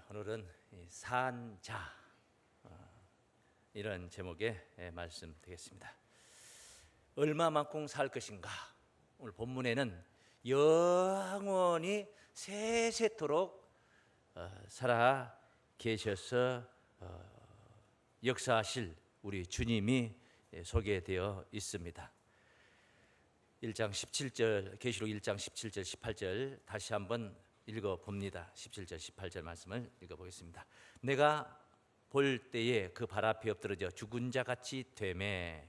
오늘은 산자 이런 제목의 말씀 되겠습니다. 얼마만큼 살 것인가? 오늘 본문에는 영원히 세세토록 살아 계셔서 역사하실 우리 주님이 소개되어 있습니다. 1장 17절 계시록 1장 17절 18절 다시 한번 읽어봅니다. 17절 18절 말씀을 읽어보겠습니다. 내가 볼 때에 그 발 앞에 엎드러져 죽은 자같이 되매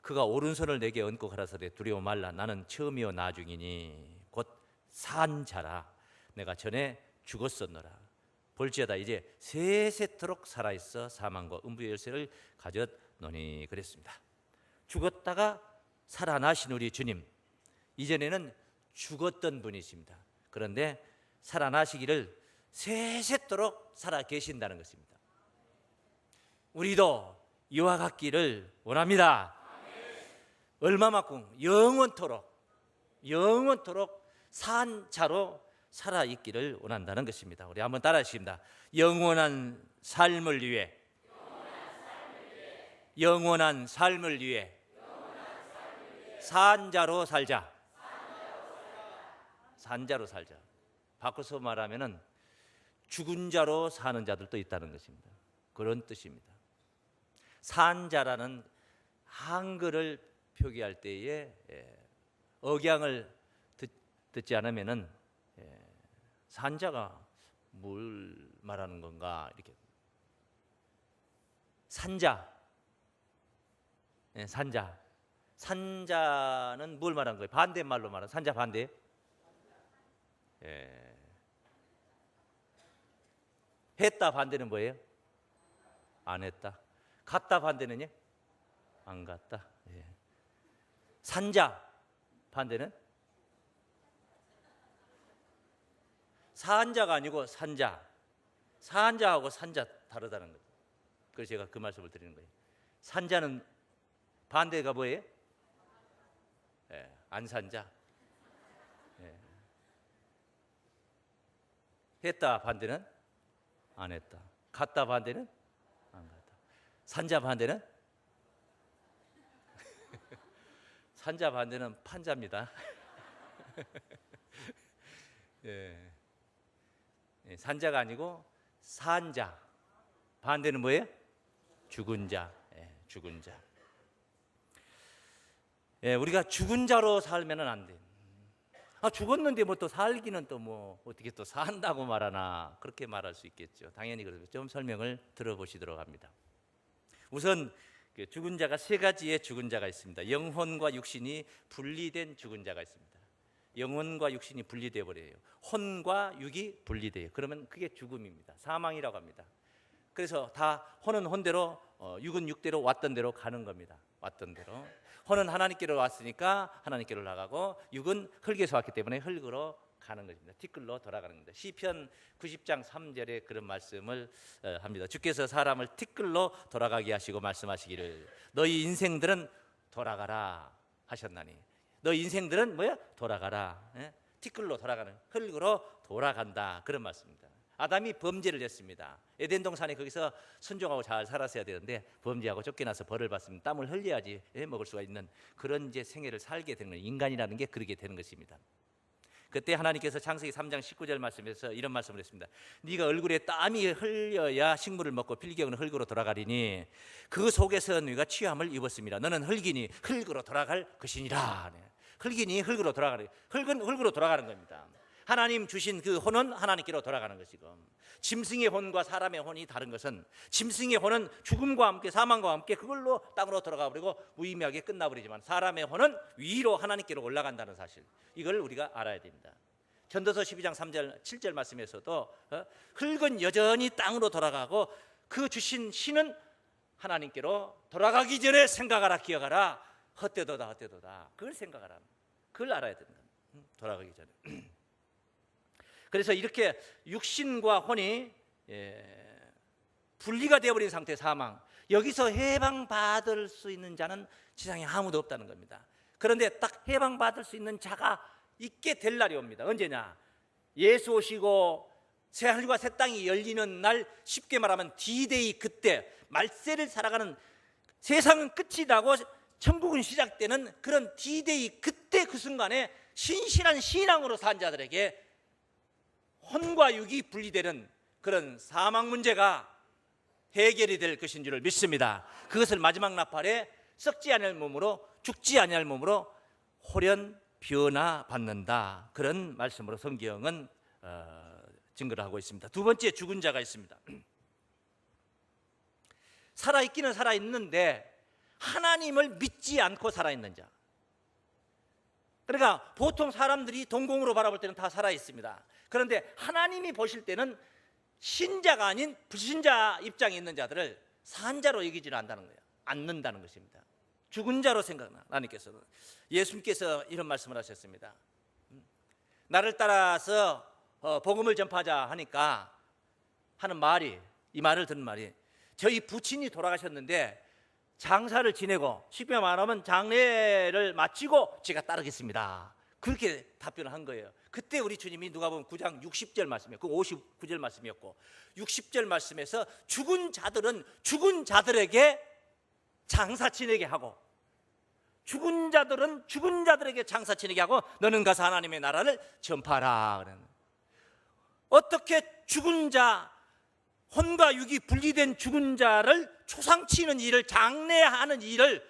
그가 오른손을 내게 얹고 가라사대 두려워 말라. 나는 처음이요 나중이니 곧 산 자라. 내가 전에 죽었었노라. 볼지어다 이제 세세토록 살아있어 사망과 음부의 열쇠를 가졌노니 그랬습니다. 죽었다가 살아나신 우리 주님, 이전에는 죽었던 분이십니다. 그런데 살아나시기를 세세토록 살아 계신다는 것입니다. 우리도 이와 같기를 원합니다. 얼마만큼? 영원토록 산자로 살아있기를 원한다는 것입니다. 우리 한번 따라하십니다. 영원한 삶을 위해, 영원한 삶을 위해 산자로 살자. 산자로 살자. 바꿔서 말하면은 죽은 자로 사는 자들도 있다는 것입니다. 그런 뜻입니다. 산자라는 한글을 표기할 때에 억양을 듣지 않으면은 산자가 뭘 말하는 건가 이렇게 산자, 산자, 산자는 뭘 말하는 거예요? 반대말로 말하는 산자 반대. 했다 반대는 뭐예요? 안 했다. 갔다 반대는요? 안 갔다. 산자 반대는? 산자가 아니고 산자. 산자하고 산자 다르다는 거죠. 그래서 제가 그 말씀을 드리는 거예요. 산자는 반대가 뭐예요? 안 산자. 했다 반대는? 안 했다. 갔다 반대는? 안 갔다. 산자 반대는? 산자 반대는 판자입니다. 산자가 아니고 산자. 반대는 뭐예요? 죽은 자. 죽은 자. 우리가 죽은 자로 살면은 안 돼. 죽었는데 뭐 또 살기는 또 뭐 어떻게 또 산다고 말하나 그렇게 말할 수 있겠죠. 당연히 그래서 좀 설명을 들어보시도록 합니다. 우선 죽은 자가 세 가지의 죽은 자가 있습니다. 영혼과 육신이 분리된 죽은 자가 있습니다. 영혼과 육신이 분리되어 버려요. 혼과 육이 분리돼요. 그러면 그게 죽음입니다. 사망이라고 합니다. 그래서 다 혼은 혼대로, 육은 육대로 왔던 대로 가는 겁니다. 왔던 대로. 혼은 하나님께로 왔으니까 하나님께로 나가고 육은 흙에서 왔기 때문에 흙으로 가는 것입니다. 티끌로 돌아가는 겁니다. 시편 90장 3절에 그런 말씀을 합니다. 주께서 사람을 티끌로 돌아가게 하시고 말씀하시기를 너희 인생들은 돌아가라 하셨나니. 너희 인생들은 뭐야? 돌아가라. 티끌로 돌아가는, 흙으로 돌아간다. 그런 말씀입니다. 아담이 범죄를 했습니다. 에덴 동산에 거기서 순종하고 잘 살았어야 되는데 범죄하고 쫓겨나서 벌을 받습니다. 땀을 흘려야지 먹을 수가 있는 그런 이제 생애를 살게 되는 거예요. 인간이라는 게 그렇게 되는 것입니다. 그때 하나님께서 창세기 3장 19절 말씀에서 이런 말씀을 했습니다. 네가 얼굴에 땀이 흘려야 식물을 먹고 필경은 흙으로 돌아가리니 그 속에서 네가 취함을 입었습니다. 너는 흙이니 흙으로 돌아갈 것이니라. 흙이니 흙으로 돌아가는, 흙은 흙으로 돌아가는 겁니다. 하나님 주신 그 혼은 하나님께로 돌아가는 것이고, 짐승의 혼과 사람의 혼이 다른 것은 짐승의 혼은 죽음과 함께 사망과 함께 그걸로 땅으로 돌아가 버리고 무의미하게 끝나버리지만 사람의 혼은 위로 하나님께로 올라간다는 사실, 이걸 우리가 알아야 됩니다. 전도서 12장 3절 7절 말씀에서도 흙은 여전히 땅으로 돌아가고 그 주신 신은 하나님께로 돌아가기 전에 생각하라 기억하라. 헛되도다 헛되도다. 그걸 생각하라. 그걸 알아야 된다. 돌아가기 전에. 그래서 이렇게 육신과 혼이 분리가 되어버린 상태 사망, 여기서 해방받을 수 있는 자는 지상에 아무도 없다는 겁니다. 그런데 딱 해방받을 수 있는 자가 있게 될 날이 옵니다. 언제냐? 예수 오시고 새하늘과 새 땅이 열리는 날, 쉽게 말하면 D-Day, 그때 말세를 살아가는, 세상은 끝이 나고 천국은 시작되는 그런 D-Day, 그때 그 순간에 신실한 신앙으로 산 자들에게 혼과 육이 분리되는 그런 사망 문제가 해결이 될 것인 줄을 믿습니다. 그것을 마지막 나팔에 썩지 아니할 몸으로, 죽지 아니할 몸으로 홀연 변화받는다, 그런 말씀으로 성경은 증거를 하고 있습니다. 두 번째, 죽은 자가 있습니다. 살아있기는 살아있는데 하나님을 믿지 않고 살아있는 자. 그러니까 보통 사람들이 동공으로 바라볼 때는 다 살아있습니다. 그런데 하나님이 보실 때는 신자가 아닌 불신자 입장에 있는 자들을 산자로 여기지를 않는다는 것입니다. 죽은 자로 생각나. 하나님께서는, 예수님께서 이런 말씀을 하셨습니다. 나를 따라서 복음을 전파하자 하니까 하는 말이, 이 말을 듣는 말이, 저희 부친이 돌아가셨는데 장사를 지내고, 쉽게 말하면 장례를 마치고 제가 따르겠습니다, 그렇게 답변을 한 거예요. 그때 우리 주님이 누가복음 9장 60절 말씀이었고 59절 말씀이었고, 60절 말씀에서 죽은 자들은 죽은 자들에게 장사 지내게 하고, 죽은 자들은 죽은 자들에게 장사 지내게 하고, 너는 가서 하나님의 나라를 전파하라. 어떻게 죽은 자, 혼과 육이 분리된 죽은 자를 초상치는 일을, 장례하는 일을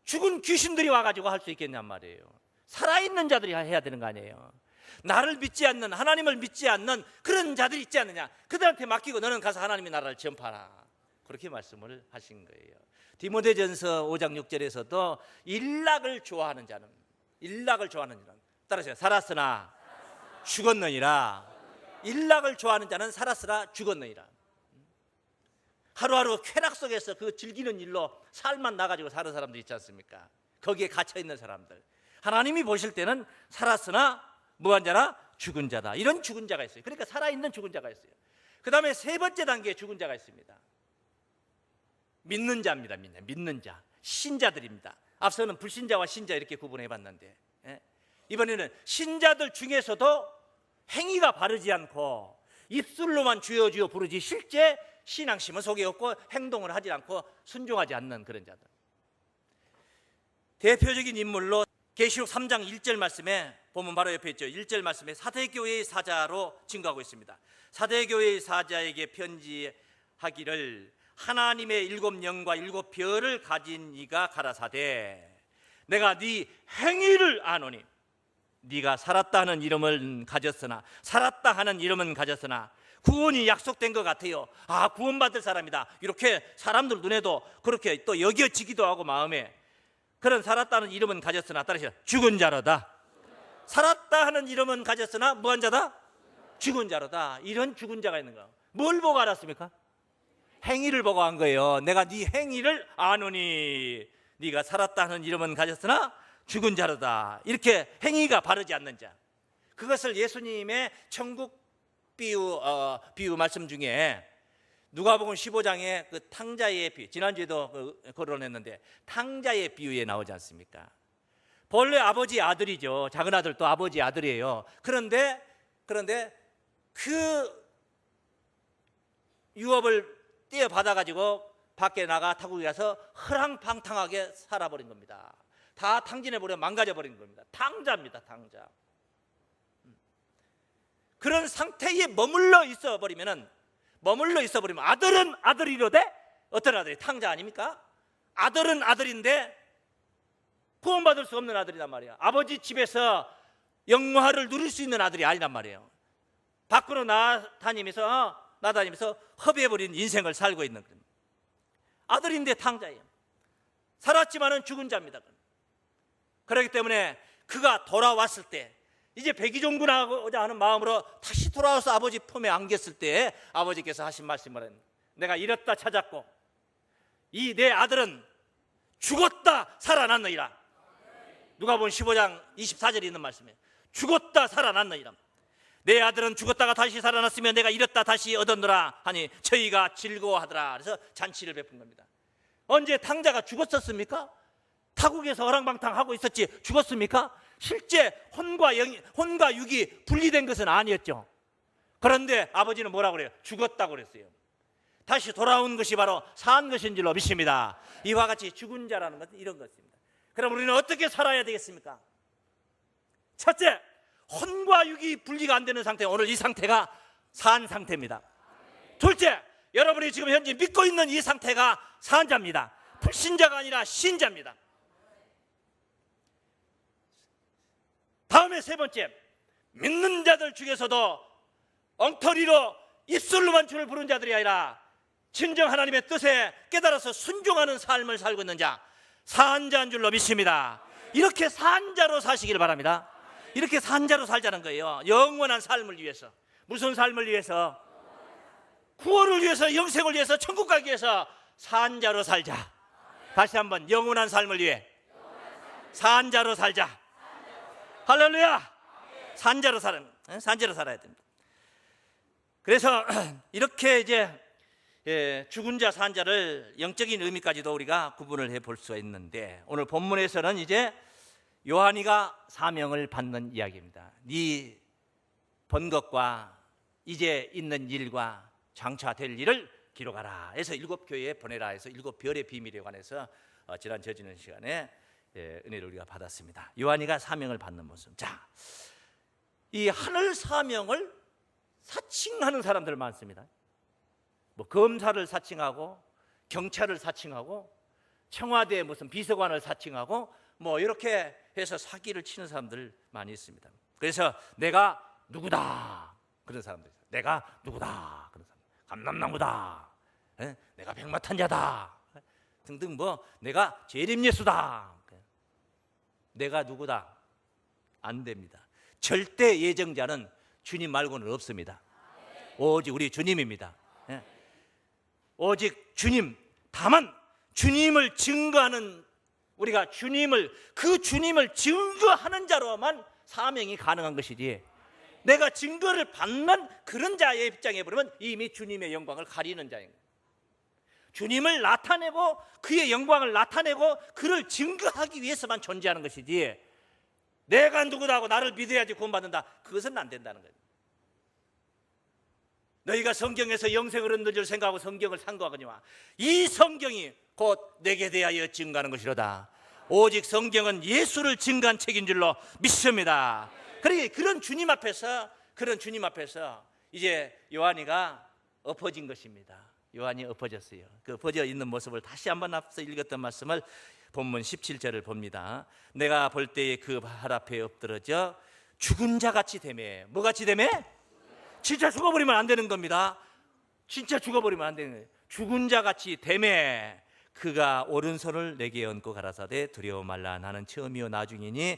죽은 귀신들이 와가지고 할 수 있겠냔 말이에요. 살아있는 자들이 해야 되는 거 아니에요. 나를 믿지 않는, 하나님을 믿지 않는 그런 자들이 있지 않느냐, 그들한테 맡기고 너는 가서 하나님의 나라를 전파하라, 그렇게 말씀을 하신 거예요. 디모데전서 5장 6절에서도 일락을 좋아하는 자는, 따라하세요. 살았으나 죽었느니라. 일락을 좋아하는 자는 살았으나 죽었느니라. 하루하루 쾌락 속에서 그 즐기는 일로 살만 나가지고 사는 사람들 있지 않습니까? 거기에 갇혀있는 사람들, 하나님이 보실 때는 살았으나 뭐한 자라? 죽은 자다. 이런 죽은 자가 있어요. 그러니까 살아있는 죽은 자가 있어요. 그 다음에 세 번째 단계에 죽은 자가 있습니다. 믿는 자입니다. 믿는 자, 신자들입니다. 앞서는 불신자와 신자 이렇게 구분해 봤는데, 이번에는 신자들 중에서도 행위가 바르지 않고 입술로만 주여 주여 부르지 실제 신앙심은 속에 없고 행동을 하지 않고 순종하지 않는 그런 자들. 대표적인 인물로 계시록 3장 1절 말씀에 보면 바로 옆에 있죠. 1절 말씀에 사대교회의 사자로 증거하고 있습니다. 사대교회의 사자에게 편지하기를, 하나님의 7영과 7별을 가진 이가 가라사대, 내가 네 행위를 아노니 네가 살았다 하는 이름을 가졌으나, 살았다 하는 이름은 가졌으나 구원이 약속된 것 같아요. 아, 구원받을 사람이다, 이렇게 사람들 눈에도 그렇게 또 여겨지기도 하고 마음에, 그런 살았다는 이름은 가졌으나, 따라서 죽은 자로다. 살았다 하는 이름은 가졌으나 무한 자다? 죽은 자로다. 이런 죽은 자가 있는 거야. 뭘 보고 알았습니까? 행위를 보고 한 거예요. 내가 네 행위를 아노니 네가 살았다 하는 이름은 가졌으나 죽은 자로다. 이렇게 행위가 바르지 않는 자, 그것을 예수님의 천국 비유 말씀 중에 누가복음 15장에 그 탕자의 비유, 지난주에도 거론했는데 탕자의 비유에 나오지 않습니까? 본래 아버지 아들이죠. 작은 아들도 아버지 아들이에요. 그런데 그 유업을 떼어받아가지고 밖에 나가 타국에 가서 허랑방탕하게 살아버린 겁니다. 다 탕진해버려 망가져버린 겁니다. 탕자입니다. 탕자. 그런 상태에 머물러 있어버리면 아들은 아들이로되, 어떤 아들이? 탕자 아닙니까? 아들은 아들인데 구원받을 수 없는 아들이란 말이에요. 아버지 집에서 영화를 누릴 수 있는 아들이 아니란 말이에요. 밖으로 나다니면서 허비해버린 인생을 살고 있는 그런 아들인데 탕자예요. 살았지만은 죽은 자입니다. 그렇기 때문에 그가 돌아왔을 때, 이제 백의종군하고자 하는 마음으로 다시 돌아와서 아버지 품에 안겼을 때 아버지께서 하신 말씀은, 내가 잃었다 찾았고 이 내 아들은 죽었다 살아났느니라. 누가복음 15장 24절에 있는 말씀이에요. 죽었다 살아났느니라. 내 아들은 죽었다가 다시 살아났으며 내가 잃었다 다시 얻었노라 하니 저희가 즐거워하더라. 그래서 잔치를 베푼 겁니다. 언제 탕자가 죽었었습니까? 타국에서 허랑방탕하고 있었지 죽었습니까? 실제 혼과 육이 분리된 것은 아니었죠. 그런데 아버지는 뭐라고 그래요? 죽었다고 그랬어요. 다시 돌아온 것이 바로 산 것인 줄로 믿습니다. 이와 같이 죽은 자라는 것은 이런 것입니다. 그럼 우리는 어떻게 살아야 되겠습니까? 첫째, 혼과 육이 분리가 안 되는 상태. 오늘 이 상태가 산 상태입니다. 둘째, 여러분이 지금 현재 믿고 있는 이 상태가 산자입니다. 불신자가 아니라 신자입니다. 다음에 세 번째, 믿는 자들 중에서도 엉터리로 입술로만 주를 부른 자들이 아니라 진정 하나님의 뜻에 깨달아서 순종하는 삶을 살고 있는 자, 산자인 줄로 믿습니다. 이렇게 산자로 사시길 바랍니다. 이렇게 산자로 살자는 거예요. 영원한 삶을 위해서. 무슨 삶을 위해서? 구원을 위해서, 영생을 위해서, 천국 가기 위해서 산자로 살자. 다시 한번, 영원한 삶을 위해 산자로 살자. 할렐루야. 산자로 살아야 됩니다. 그래서 이렇게 이제 죽은 자, 산자를 영적인 의미까지도 우리가 구분을 해볼 수가 있는데, 오늘 본문에서는 이제 요한이가 사명을 받는 이야기입니다. 네 본 것과 이제 있는 일과 장차 될 일을 기록하라 해서 7교회에 보내라 해서 7별의 비밀에 관해서 지난 저지는 시간에 은혜를 우리가 받았습니다. 요한이가 사명을 받는 모습. 자, 이 하늘 사명을 사칭하는 사람들 많습니다. 뭐 검사를 사칭하고 경찰을 사칭하고 청와대 무슨 비서관을 사칭하고 뭐 이렇게 해서 사기를 치는 사람들 많이 있습니다. 그래서 내가 누구다 그런 사람들 있어요. 내가 누구다 그런 사람, 감람나무다, 내가 백마탄자다 등등, 뭐 내가 재림예수다. 내가 누구다 안 됩니다. 절대 예정자는 주님 말고는 없습니다. 오직 우리 주님입니다. 오직 주님, 다만 주님을 증거하는, 우리가 그 주님을 증거하는 자로만 사명이 가능한 것이지, 내가 증거를 받는 그런 자의 입장에 보면 이미 주님의 영광을 가리는 자인 거예요. 주님을 나타내고 그의 영광을 나타내고 그를 증거하기 위해서만 존재하는 것이지, 내가 누구다 하고 나를 믿어야지 구원받는다, 그것은 안 된다는 거예요. 너희가 성경에서 영생을 얻는 줄 생각하고 성경을 상고하거니와 이 성경이 곧 내게 대하여 증거하는 것이로다. 오직 성경은 예수를 증거한 책인 줄로 믿습니다. 그러니까 그런 주님 앞에서 이제 요한이가 엎어진 것입니다. 요한이 엎어졌어요. 그 엎어져 있는 모습을 다시 한번 앞서 읽었던 말씀을 본문 17절을 봅니다. 내가 볼 때에 그 발 앞에 엎드러져 죽은 자같이 되매. 뭐같이 되매? 진짜 죽어버리면 안 되는 겁니다. 진짜 죽어버리면 안 되는 거예요. 죽은 자같이 되매 그가 오른손을 내게 얹고 가라사대 두려워 말라. 나는 처음이요 나중이니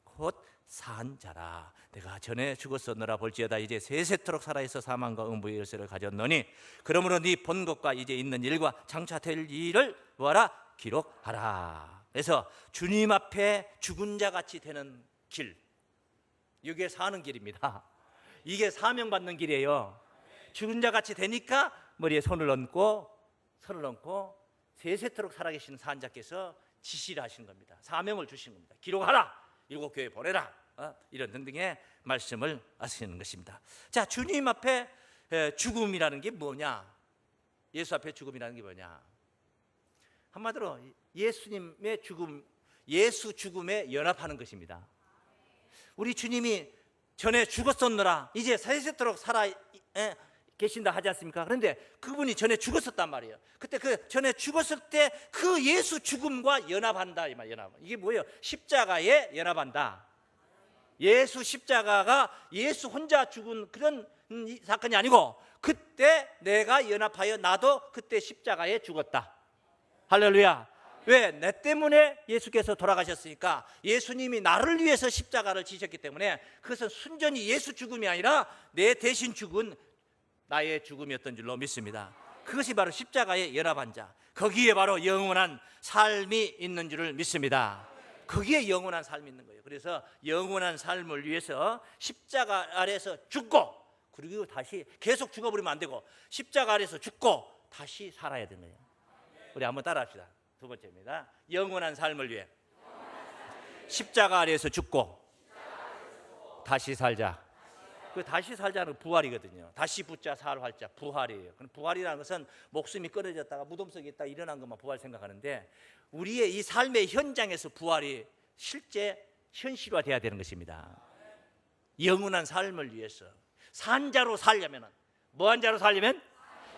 곧 산 자라. 내가 전에 죽었었노라. 볼지어다 이제 세세토록 살아있어 사망과 음부의 열쇠를 가졌노니 그러므로 네 본 것과 이제 있는 일과 장차 될 일을 뭐하라? 기록하라. 그래서 주님 앞에 죽은 자같이 되는 길, 이게 사는 길입니다. 이게 사명받는 길이에요. 죽은 자같이 되니까 머리에 손을 얹고 세세토록 살아계신 산자께서 지시를 하신 겁니다. 사명을 주신 겁니다. 기록하라. 7교회 보내라. 이런 등등의 말씀을 하시는 것입니다. 자, 주님 앞에 죽음이라는 게 뭐냐? 예수 앞에 죽음이라는 게 뭐냐? 한마디로 예수님의 죽음, 예수 죽음에 연합하는 것입니다. 우리 주님이 전에 죽었었노라 이제 세세토록 살아 계신다 하지 않습니까? 그런데 그분이 전에 죽었었단 말이에요. 그때 그 전에 죽었을 때 그 예수 죽음과 연합한다, 이 말. 연합. 이게 뭐예요? 십자가에 연합한다. 예수 십자가가 예수 혼자 죽은 그런 사건이 아니고 그때 내가 연합하여 나도 그때 십자가에 죽었다. 할렐루야. 왜? 내 때문에 예수께서 돌아가셨으니까, 예수님이 나를 위해서 십자가를 지셨기 때문에 그것은 순전히 예수 죽음이 아니라 내 대신 죽은 나의 죽음이었던 줄로 믿습니다. 그것이 바로 십자가에 연합한 자, 거기에 바로 영원한 삶이 있는 줄을 믿습니다. 거기에 영원한 삶이 있는 거예요. 그래서 영원한 삶을 위해서 십자가 아래에서 죽고, 그리고 다시 계속 죽어버리면 안 되고 십자가 아래에서 죽고 다시 살아야 되는 거예요. 우리 한번 따라합시다. 두 번째입니다. 영원한 삶을 위해 십자가 아래에서 죽고 다시 살자. 그 다시 살자는 부활이거든요. 다시 붙자 살 활자 부활이에요. 부활이라는 것은 목숨이 끊어졌다가 무덤 속에 있다 일어난 것만 부활 생각하는데, 우리의 이 삶의 현장에서 부활이 실제 현실화돼야 되는 것입니다. 영원한 삶을 위해서 산자로 살려면, 뭐한 자로 살려면?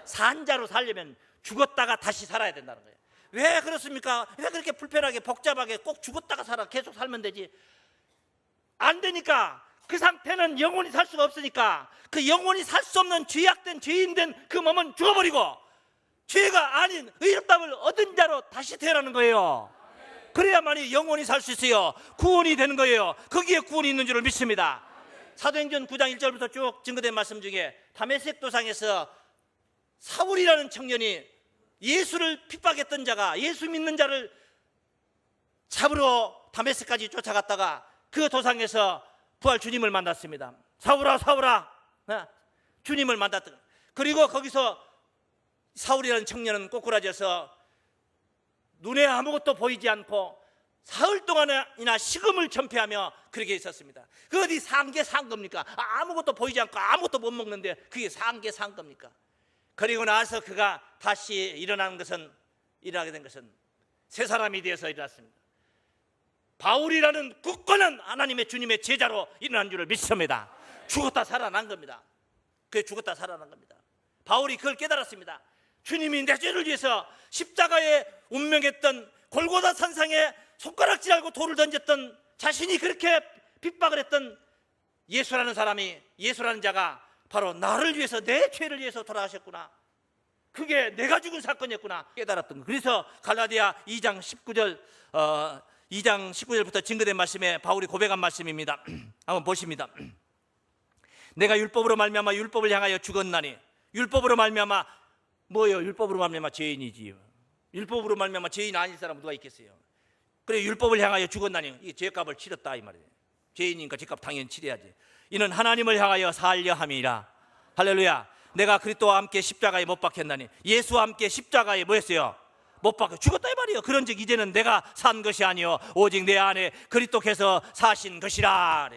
산자로 살려면 죽었다가 다시 살아야 된다는 거예요. 왜 그렇습니까? 왜 그렇게 불편하게 복잡하게 꼭 죽었다가 살아 계속 살면 되지? 안 되니까. 그 상태는 영원히 살 수가 없으니까. 그 영원히 살 수 없는 죄악된 죄인된 그 몸은 죽어버리고 죄가 아닌 의롭다함을 얻은 자로 다시 태어나는 거예요. 그래야만이 영원히 살 수 있어요. 구원이 되는 거예요. 거기에 구원이 있는 줄을 믿습니다. 사도행전 9장 1절부터 쭉 증거된 말씀 중에 다메섹 도상에서 사울이라는 청년이 예수를 핍박했던 자가, 예수 믿는 자를 잡으러 다메섹까지 쫓아갔다가 그 도상에서 부활 주님을 만났습니다. 사울아 사울아, 주님을 만났던. 그리고 거기서 사울이라는 청년은 꼬꾸라져서 눈에 아무것도 보이지 않고 사흘 동안이나 식음을 전폐하며 그렇게 있었습니다. 그 어디 산 게 산 겁니까? 아무것도 보이지 않고 아무것도 못 먹는데 그게 산 게 산 겁니까? 그리고 나서 그가 다시 일어나게 된 것은 새 사람이 되어서 일어났습니다. 바울이라는 굳건한 하나님의 주님의 제자로 일어난 줄을 믿습니다. 죽었다 살아난 겁니다. 그게 죽었다 살아난 겁니다. 바울이 그걸 깨달았습니다. 주님이 내 죄를 위해서 십자가에 운명했던 골고다 산상에 손가락질하고 돌을 던졌던, 자신이 그렇게 핍박을 했던 예수라는 사람이, 예수라는 자가 바로 나를 위해서, 내 죄를 위해서 돌아가셨구나. 그게 내가 죽은 사건이었구나 깨달았던 거예요. 그래서 갈라디아 2장 19절부터 증거된 말씀에 바울이 고백한 말씀입니다. 한번 보십니다. 내가 율법으로 말미암아 율법을 향하여 죽었나니, 율법으로 말미암아 뭐예요? 율법으로 말미암아 죄인이지. 율법으로 말미암아 죄인 아닌 사람은 누가 있겠어요? 그래, 율법을 향하여 죽었나니 이 죄값을 치렀다 이 말이에요. 죄인이니까 죄값 당연히 치러야지. 이는 하나님을 향하여 살려 함이라. 할렐루야. 내가 그리스도와 함께 십자가에 못 박혔나니, 예수와 함께 십자가에 뭐 했어요? 못 박혀 죽었다 이 말이에요. 그런즉 이제는 내가 산 것이 아니요 오직 내 안에 그리스도께서 사신 것이라.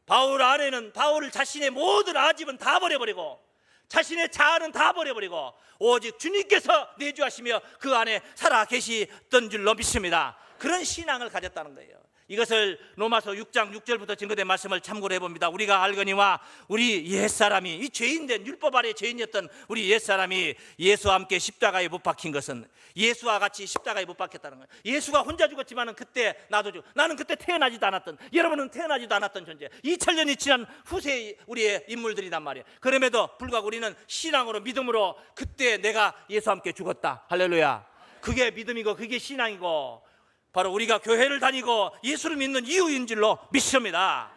바울 안에는, 바울 자신의 모든 아집은 다 버려버리고 자신의 자아는 다 버려버리고 오직 주님께서 내주하시며 그 안에 살아 계시던 줄로 믿습니다. 그런 신앙을 가졌다는 거예요. 이것을 로마서 6장 6절부터 증거된 말씀을 참고로 해봅니다. 우리가 알거니와 우리 옛사람이, 이 죄인된 율법 아래 죄인이었던 우리 옛사람이 예수와 함께 십자가에 못 박힌 것은 예수와 같이 십자가에 못 박혔다는 거예요. 예수가 혼자 죽었지만 그때 나도 죽, 나는 그때 태어나지도 않았던, 여러분은 태어나지도 않았던 존재, 2000년이 지난 후세의 우리의 인물들이란 말이에요. 그럼에도 불구하고 우리는 신앙으로, 믿음으로 그때 내가 예수와 함께 죽었다. 할렐루야. 그게 믿음이고 그게 신앙이고 바로 우리가 교회를 다니고 예수를 믿는 이유인 줄로 믿습니다.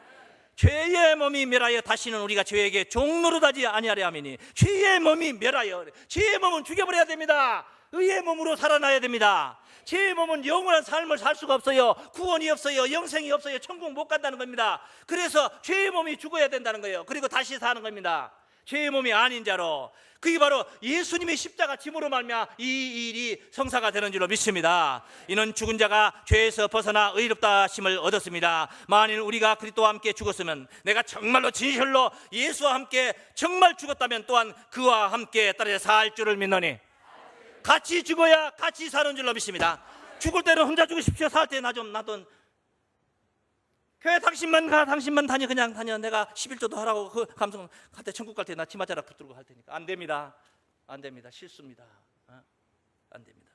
죄의 몸이 멸하여 다시는 우리가 죄에게 종노릇하지 아니하려 하미니, 죄의 몸이 멸하여, 죄의 몸은 죽여버려야 됩니다. 의의 몸으로 살아나야 됩니다. 죄의 몸은 영원한 삶을 살 수가 없어요. 구원이 없어요. 영생이 없어요. 천국 못 간다는 겁니다. 그래서 죄의 몸이 죽어야 된다는 거예요. 그리고 다시 사는 겁니다. 죄의 몸이 아닌 자로. 그게 바로 예수님의 십자가 짐으로 말미암아 이 일이 성사가 되는 줄로 믿습니다. 이는 죽은 자가 죄에서 벗어나 의롭다 하심을 얻었습니다. 만일 우리가 그리스도와 함께 죽었으면, 내가 정말로 진실로 예수와 함께 정말 죽었다면 또한 그와 함께 따라 살 줄을 믿노니, 같이 죽어야 같이 사는 줄로 믿습니다. 죽을 때는 혼자 죽으십시오. 살 때 나 좀 교회 당신만 가, 당신만 다녀, 그냥 다녀. 내가 11조도 하라고 그 감성 갈 때 천국 갈 때 나 치마자락 붙들고 할 테니까. 안 됩니다. 안 됩니다. 실수입니다. 안 됩니다.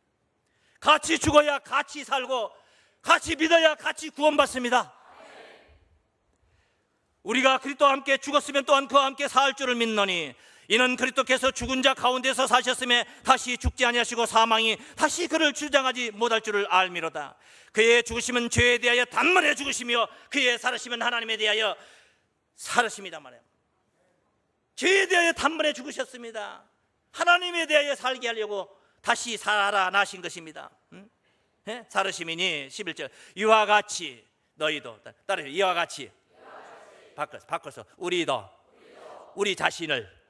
같이 죽어야 같이 살고, 같이 믿어야 같이 구원받습니다. 우리가 그리스도와 함께 죽었으면 또한 그와 함께 살 줄을 믿노니, 이는 그리스도께서 죽은 자 가운데서 사셨음에 다시 죽지 아니하시고 사망이 다시 그를 주장하지 못할 줄을 알미로다. 그의 죽으심은 죄에 대하여 단번에 죽으시며 그의 살으심은 하나님에 대하여 살으심이다 말이에요. 죄에 대하여 단번에 죽으셨습니다. 하나님에 대하여 살게 하려고 다시 살아나신 것입니다. 살으심이니 11절 이와 같이 너희도 따라서 이와 같이 바꿔서 우리도 우리 자신을,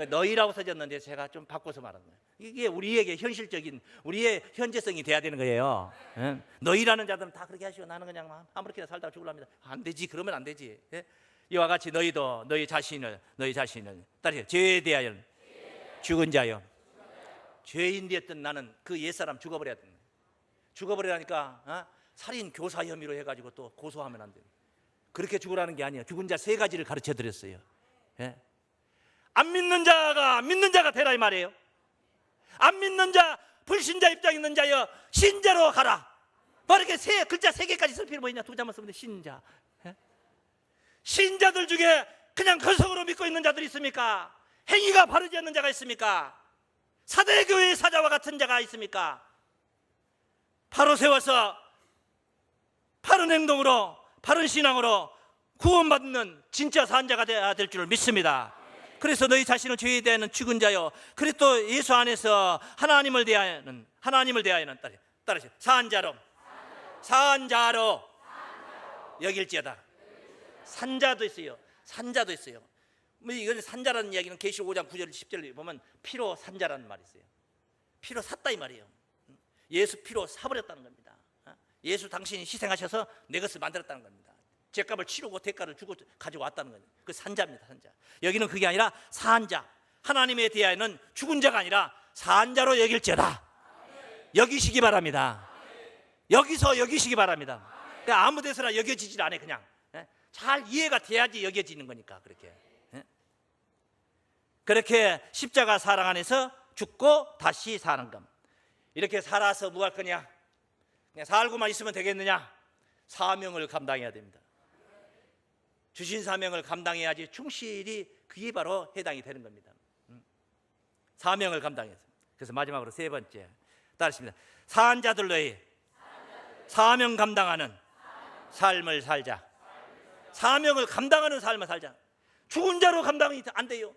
너희라고 써졌는데 제가 좀 바꿔서 말한 거예요. 이게 우리에게 현실적인, 우리의 현재성이 돼야 되는 거예요. 너희라는 자들은 다 그렇게 하시고 나는 그냥 아무렇게나 살다가 죽으랍니다. 안 되지. 그러면 안 되지. 이와 같이 너희도 너희 자신을 따르세요. 죄에 대하여 죽은 자요. 죄인 되었던 나는 그 옛사람 죽어버리라니까 살인 교사 혐의로 해가지고 또 고소하면 안 돼요. 그렇게 죽으라는 게 아니에요. 죽은 자 세 가지를 가르쳐 드렸어요. 예? 안 믿는 자가 되라 이 말이에요. 안 믿는 자, 불신자 입장에 있는 자여 신자로 가라. 뭐 이렇게 글자 세 개까지 쓸 필요 뭐 있냐? 두 자만 쓰면 돼. 신자. 예? 신자들 중에 그냥 거성으로 믿고 있는 자들이 있습니까? 행위가 바르지 않는 자가 있습니까? 사대교회의 사자와 같은 자가 있습니까? 바로 세워서 바른 행동으로 바른 신앙으로 구원받는 진짜 산자가 되어야 될 줄을 믿습니다. 그래서 너희 자신은 죄에 대하여는 죽은 자요 그리스도 예수 안에서 하나님을 대하여는 따르세요. 산자로 여길지어다. 산자도 있어요. 뭐 이건 산자라는 이야기는 계시록 5장 9절 10절에 보면 피로 산자라는 말이 있어요. 피로 샀다 이 말이에요. 예수 피로 사버렸다는 겁니다. 예수 당신이 희생하셔서 내 것을 만들었다는 겁니다. 죄값을 치르고 대가를 주고 가지고 왔다는 거예요. 그 산자입니다. 산자. 여기는 그게 아니라 산자. 하나님에 대하여는 죽은 자가 아니라 산자로 여길지어다. 여기시기 바랍니다. 여기서 여기시기 바랍니다. 그러니까 아무 데서나 여겨지질 않아요. 그냥 잘 이해가 돼야지 여겨지는 거니까. 그렇게 십자가 사랑 안에서 죽고 다시 사는 것. 이렇게 살아서 뭐 할 거냐? 그냥 살고만 있으면 되겠느냐? 사명을 감당해야 됩니다. 주신 사명을 감당해야지 충실히 그게 바로 해당이 되는 겁니다. 사명을 감당해서. 그래서 마지막으로 세 번째 따르십니다. 산자들로의 사명 감당하는 삶을 살자. 사명을 감당하는 삶을 살자. 죽은 자로 감당이 안 돼요.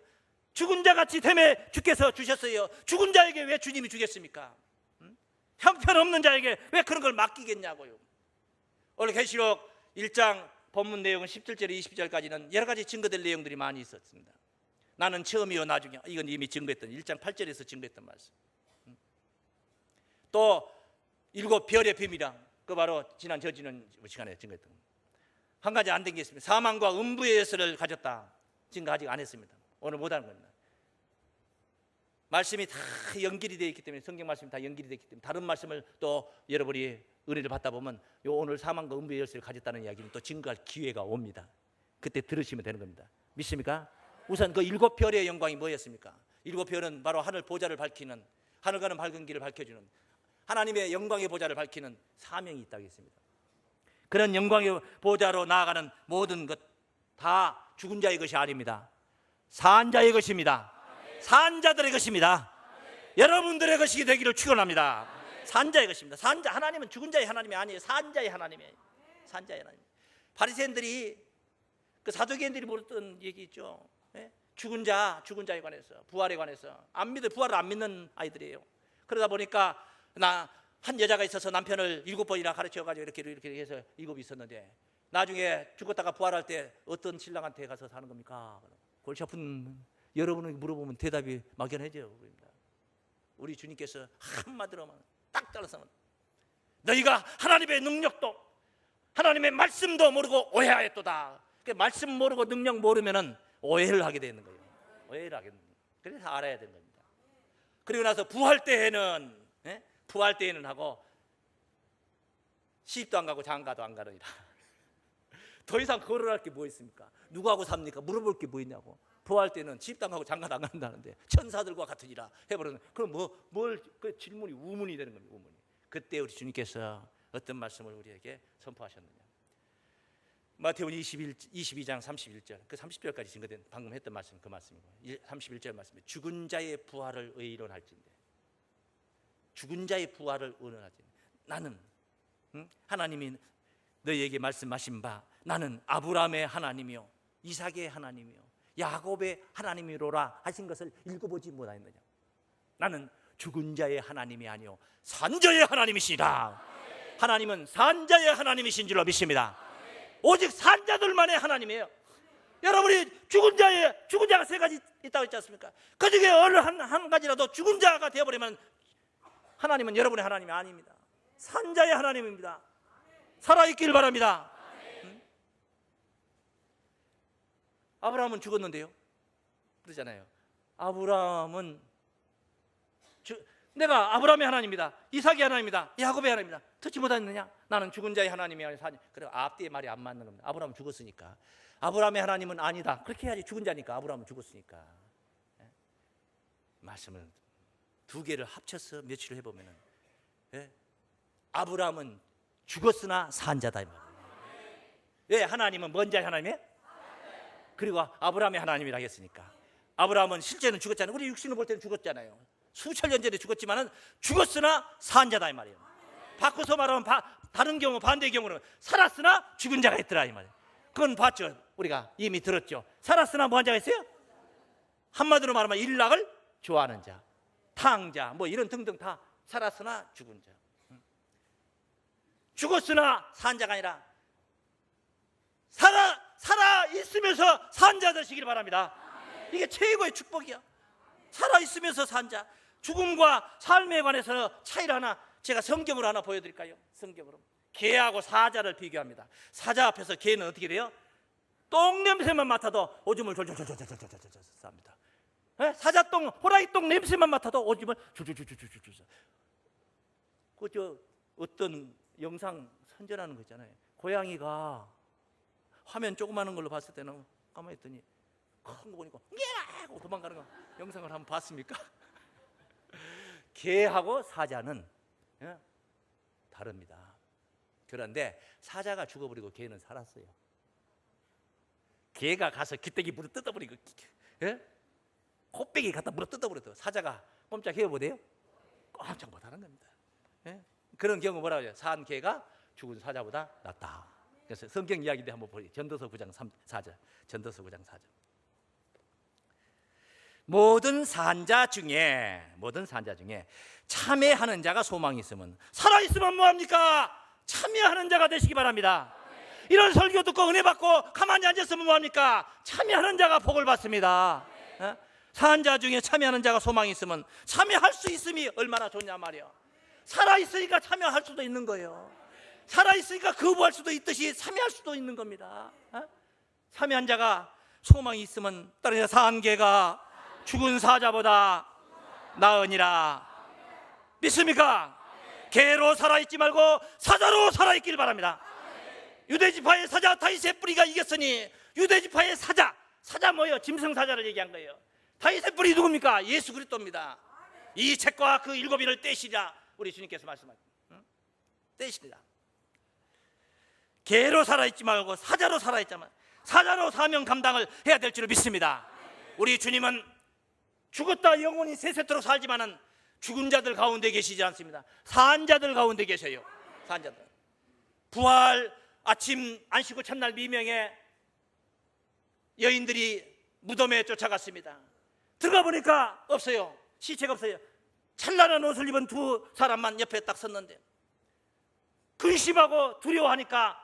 죽은 자 같이 되매 주께서 주셨어요. 죽은 자에게 왜 주님이 주겠습니까? 형편없는 자에게 왜 그런 걸 맡기겠냐고요. 오늘 계시록 1장 본문 내용은 17절 20절까지는 여러 가지 증거될 내용들이 많이 있었습니다. 나는 처음이요 나중에, 이건 이미 증거했던 1장 8절에서 증거했던 말씀. 또 7별의 비밀이랑 그 바로 지난 저지는 시간에 증거했던 한 가지 안 된 게 있습니다. 사망과 음부의 예수를 가졌다. 증거 아직 안 했습니다. 오늘 못하는 겁니다. 말씀이 다 연결이 되어 있기 때문에, 성경 말씀이 다 연결이 되어 있기 때문에 다른 말씀을 또 여러분이 은혜를 받다 보면 요 오늘 사망과 음부의 열쇠를 가졌다는 이야기는 또 증거할 기회가 옵니다. 그때 들으시면 되는 겁니다. 믿습니까? 우선 그 7별의 영광이 뭐였습니까? 7별은 바로 하늘 보좌를 밝히는, 하늘 가는 밝은 길을 밝혀주는 하나님의 영광의 보좌를 밝히는 사명이 있다고 했습니다. 그런 영광의 보좌로 나아가는 모든 것 다 죽은 자의 것이 아닙니다. 산 자의 것입니다. 산자들의 것입니다. 여러분들의 것이 되기를 축원합니다. 산자의 것입니다. 산자, 하나님은 죽은 자의 하나님이 아니에요. 산자의 하나님이에요. 산자의 하나님. 바리새인들이 그 사두개인들이 물었던 얘기 있죠. 죽은 자에 관해서, 부활에 관해서 부활을 안 믿는 아이들이에요. 그러다 보니까 한 여자가 있어서 남편을 7번이나 가르쳐가지고 이렇게 해서 7이 있었는데 나중에 죽었다가 부활할 때 어떤 신랑한테 가서 사는 겁니까? 골치 아픈 여러분에게 물어보면 대답이 막연해져요. 우리 주님께서 한마디로만 딱 잘라서 너희가 하나님의 능력도 하나님의 말씀도 모르고 오해하였도다. 말씀 모르고 능력 모르면은 오해를 하게 되는 거예요. 오해를 하게 되는 거예요. 그래서 알아야 되는 겁니다. 그리고 나서 부활 때에는 하고 시집도 안 가고 장가도 안 가느니라. 더 이상 거론할 게 뭐 있습니까? 누구하고 삽니까? 물어볼 게 뭐 있냐고. 부활 때는 시집도 안 가고 장가도 안 간다는데 천사들과 같으니라 해버리는, 그럼 그 질문이 우문이 되는 겁니다. 우문이. 그때 우리 주님께서 어떤 말씀을 우리에게 선포하셨느냐. 마태복음 22장 31절, 그 30절까지 증거된 방금 했던 말씀, 그 말씀이고 31절 말씀이 죽은 자의 부활을 의논할진대. 죽은 자의 부활을 의논할진대. 나는 하나님이 너희에게 말씀하신 바 나는 아브라함의 하나님이요 이삭의 하나님이요 야곱의 하나님이로라 하신 것을 읽어보지 못하였느냐. 나는 죽은 자의 하나님이 아니요 산자의 하나님이시라. 하나님은 산자의 하나님이신 줄로 믿습니다. 오직 산자들만의 하나님이에요. 여러분이 죽은 자가 세 가지 있다고 했지 않습니까? 그 중에 어느 한 가지라도 죽은 자가 되어버리면 하나님은 여러분의 하나님이 아닙니다. 산자의 하나님입니다. 살아있길 바랍니다. 아브라함은 죽었는데요. 그러잖아요. 아브라함은 내가 아브라함의 하나님이다, 이삭의 하나님이다, 야곱의 하나님이다, 듣지 못했느냐? 나는 죽은 자의 하나님이 아니라 그래, 앞뒤의 말이 안 맞는 겁니다. 아브라함은 죽었으니까. 아브라함의 하나님은 아니다, 그렇게 해야지. 죽은 자니까. 아브라함은 죽었으니까. 말씀을 두 개를 합쳐서 며칠을 해보면은, 아브라함은 죽었으나 산 자다 이 말이에요. 왜? 하나님은 뭔 자의 하나님이에요? 그리고 아브라함의 하나님이라 했으니까. 아브라함은 실제는 죽었잖아요. 우리 육신을 볼 때는 죽었잖아요. 수천 년 전에 죽었지만은 죽었으나 산 자다 이 말이에요. 바꿔서 말하면 다른 경우, 반대의 경우는 살았으나 죽은 자가 있더라 이 말이에요. 그건 봤죠. 우리가 이미 들었죠. 살았으나 뭐 한 자가 있어요? 한마디로 말하면 일락을 좋아하는 자, 탕자, 뭐 이런 등등 다 살았으나 죽은 자. 죽었으나 산 자가 아니라 살아 있으면서 산 자 되시길 바랍니다. 이게 최고의 축복이야. 살아 있으면서 산 자. 죽음과 삶에 관해서 차이를 하나 제가 성경으로 하나 보여드릴까요? 성경으로 개하고 사자를 비교합니다. 사자 앞에서 개는 어떻게 돼요? 똥 냄새만 맡아도 오줌을 졸졸졸졸졸졸 쌉니다. 사자똥, 호랑이똥 냄새만 맡아도 오줌을 졸졸졸졸졸. 그 어떤 영상 선전하는 거 있잖아요. 고양이가 화면 조그마한 걸로 봤을 때는 가만히 있더니 큰 거 보니까 하고 도망가는 거 영상을 한번 봤습니까? 개하고 사자는 다릅니다. 그런데 사자가 죽어버리고 개는 살았어요. 개가 가서 기대기 물어 뜯어버리고 코빼기 갖다 물어 뜯어버렸어요. 사자가 꼼짝 해보대요? 꼼짝 못하는 겁니다. 그런 경우 뭐라고 해요? 산 개가 죽은 사자보다 낫다. 그래서 성경 이야기인데 한번 보세요. 전도서 9장 4절. 전도서 9장 4절. 모든 산자 중에 참회하는 자가 소망이 있으면, 살아있으면 뭐합니까? 참여하는 자가 되시기 바랍니다. 이런 설교 듣고 은혜 받고 가만히 앉았으면 뭐합니까? 참여하는 자가 복을 받습니다. 산자 중에 참여하는 자가 소망이 있으면, 참여할 수 있음이 얼마나 좋냐 말이야. 살아있으니까 참여할 수도 있는 거예요. 살아있으니까 거부할 수도 있듯이 참여할 수도 있는 겁니다. 참여한 자가 소망이 있으면 따라서 산 개가 죽은 사자보다 나으니라. 믿습니까? 개로 살아있지 말고 사자로 살아있길 바랍니다. 유대지파의 사자 다윗의 뿌리가 이겼으니, 유대지파의 사자 뭐예요? 짐승사자를 얘기한 거예요. 다윗의 뿌리 누굽니까? 예수 그리스도입니다. 이 책과 그 일곱인을 떼시라 우리 주님께서 말씀하셨죠. 떼시라. 개로 살아있지 말고 사자로 살아있자면, 사자로 사명 감당을 해야 될 줄을 믿습니다. 우리 주님은 죽었다 영원히 세세토록 살지만은 죽은 자들 가운데 계시지 않습니다. 산 자들 가운데 계셔요. 산 자들. 부활 아침 안식구 첫날 미명에 여인들이 무덤에 쫓아갔습니다. 들어가 보니까 없어요. 시체가 없어요. 찬란한 옷을 입은 두 사람만 옆에 딱 섰는데, 근심하고 두려워하니까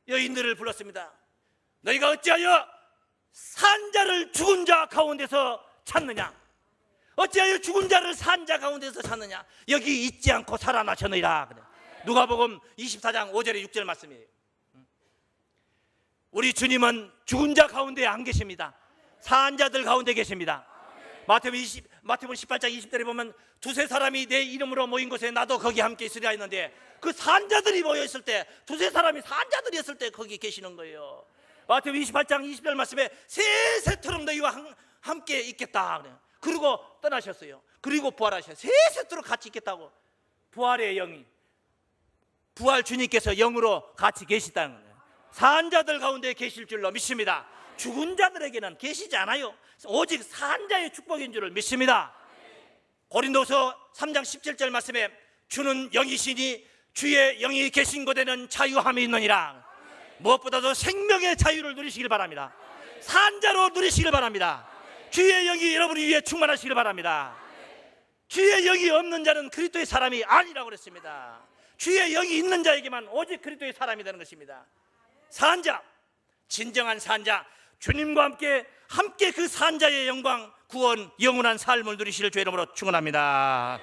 여인들을 불렀습니다. 너희가 어찌하여 산 자를 죽은 자 가운데서 찾느냐? 어찌하여 죽은 자를 산 자 가운데서 찾느냐? 여기 있지 않고 살아나셨느니라. 누가복음 24장 5절에 6절 말씀이에요. 우리 주님은 죽은 자 가운데 안 계십니다. 산 자들 가운데 계십니다. 마태복음 18장 20절에 보면 두세 사람이 내 이름으로 모인 곳에 나도 거기 함께 있으리라 했는데, 그 산자들이 모여있을 때, 두세 사람이 산자들이었을 때 거기 계시는 거예요. 마태복음 28장 20절 말씀에 세세토록 너희와 함께 있겠다. 그리고 떠나셨어요. 그리고 부활하셨어요. 세세토록 같이 있겠다고. 부활의 영이, 부활 주님께서 영으로 같이 계시다는 거예요. 산자들 가운데 계실 줄로 믿습니다. 죽은 자들에게는 계시지 않아요. 오직 산자의 축복인 줄을 믿습니다. 고린도서 3장 17절 말씀에 주는 영이시니 주의 영이 계신 곳에는 자유함이 있느니라. 무엇보다도 생명의 자유를 누리시길 바랍니다. 산자로 누리시길 바랍니다. 주의 영이 여러분 위에 충만하시길 바랍니다. 주의 영이 없는 자는 그리스도의 사람이 아니라고 그랬습니다. 주의 영이 있는 자에게만 오직 그리스도의 사람이 되는 것입니다. 산자, 진정한 산자, 주님과 함께 그 산자의 영광, 구원, 영원한 삶을 누리실 주의 이름으로 축원합니다.